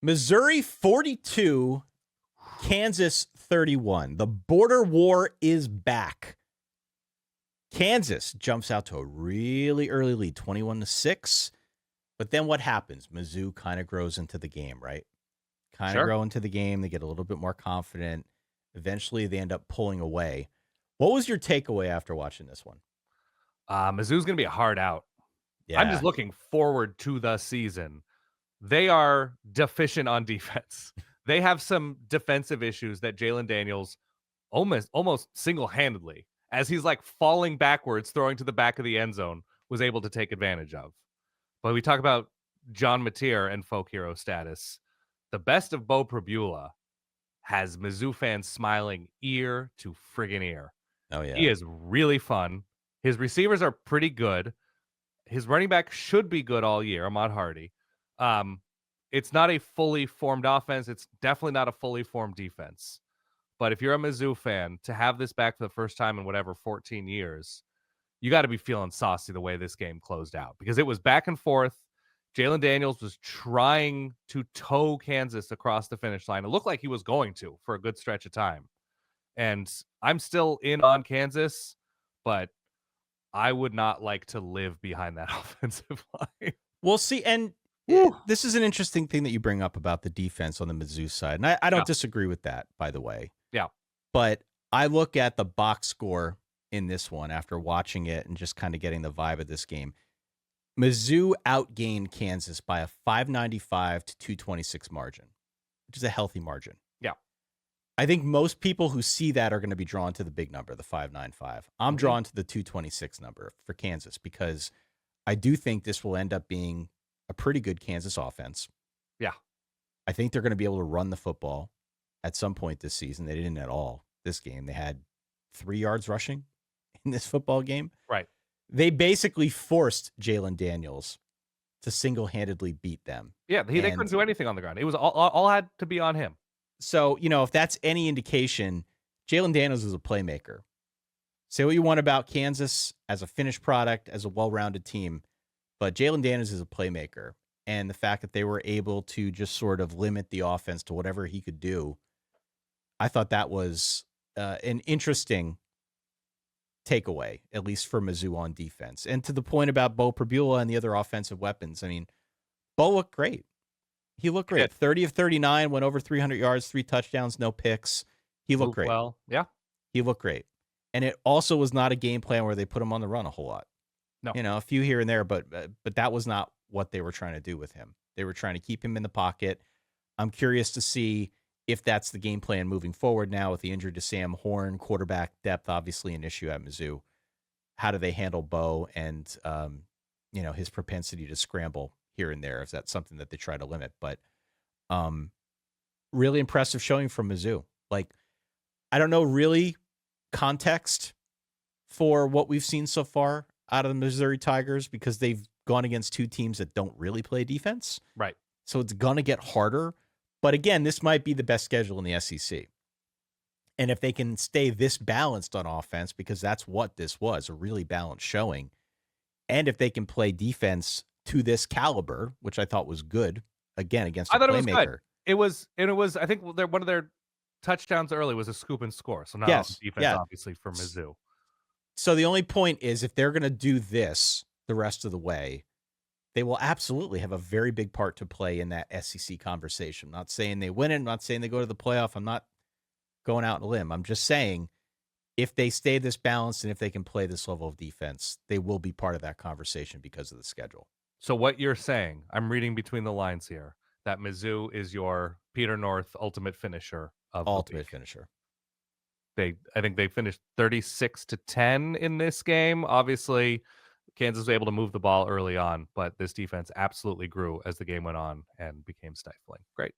Missouri 42, Kansas 31. The border war is back. Kansas jumps out to a really early lead, 21-6. But then what happens? Mizzou kind of grows into the game, right? Kind of Sure. grow into the game. They get a little bit more confident. Eventually, they end up pulling away. What was your takeaway after watching this one? Mizzou's going to be a hard out. I'm just Yeah. looking forward to the season. They are deficient on defense. They have some defensive issues that Jalon Daniels almost single-handedly, as he's like falling backwards, throwing to the back of the end zone, was able to take advantage of. But we talk about John Mateer and folk hero status. The best of Beau Pribula has Mizzou fans smiling ear to friggin' ear. Oh, He yeah. is really fun. His receivers are pretty good. His running back should be good all year, Ahmad Hardy. It's not a fully formed offense. It's definitely not a fully formed defense. But if you're a Mizzou fan, to have this back for the first time in whatever 14 years, you got to be feeling saucy the way this game closed out because it was back and forth. Jalon Daniels was trying to tow Kansas across the finish line. It looked like he was going to for a good stretch of time. And I'm still in on Kansas, but I would not like to live behind that offensive line. We'll see. And Woo. this is an interesting thing that you bring up about the defense on the Mizzou side. And I don't Yeah. disagree with that, by the way. Yeah. But I look at the box score in this one after watching it and just kind of getting the vibe of this game. Mizzou outgained Kansas by a 595 to 226 margin, which is a healthy margin. Yeah. I think most people who see that are going to be drawn to the big number, the 595. I'm drawn to the 226 number for Kansas because I do think this will end up being a pretty good Kansas offense. Yeah. I think they're going to be able to run the football at some point this season. They didn't at all this game. They had 3 yards rushing in this football game. Right. They basically forced Jalon Daniels to single-handedly beat them. Yeah, they couldn't do anything on the ground. It was all had to be on him. So, if that's any indication, Jalon Daniels is a playmaker. Say what you want about Kansas as a finished product, as a well-rounded team, but Jalon Daniels is a playmaker. And the fact that they were able to just sort of limit the offense to whatever he could do, I thought that was an interesting takeaway, at least for Mizzou on defense. And to the point about Beau Pribula and the other offensive weapons, I mean, Beau looked great. He looked great. 30 of 39, went over 300 yards, 3 touchdowns, no picks. He looked great. Well, yeah. He looked great. And it also was not a game plan where they put him on the run a whole lot. No. A few here and there, but that was not what they were trying to do with him. They were trying to keep him in the pocket. I'm curious to see if that's the game plan moving forward now with the injury to Sam Horn, quarterback depth, obviously an issue at Mizzou. How do they handle Beau and, his propensity to scramble here and there? Is that something that they try to limit? But really impressive showing from Mizzou. Like, I don't know really context for what we've seen so far out of the Missouri Tigers because they've gone against 2 teams that don't really play defense. Right. So it's going to get harder. But again, this might be the best schedule in the SEC. And if they can stay this balanced on offense, because that's what this was, a really balanced showing, and if they can play defense to this caliber, which I thought was good, again, against a playmaker. It was, I think one of their touchdowns early was a scoop and score. So not defense, obviously, for Mizzou. So the only point is if they're going to do this the rest of the way, they will absolutely have a very big part to play in that SEC conversation. I'm not saying they win it. I'm not saying they go to the playoff. I'm not going out on a limb. I'm just saying if they stay this balanced and if they can play this level of defense, they will be part of that conversation because of the schedule. So what you're saying, I'm reading between the lines here, that Mizzou is your Peter North ultimate finisher of ultimate finisher. I think they finished 36-10 in this game. Obviously, Kansas was able to move the ball early on, but this defense absolutely grew as the game went on and became stifling. Great.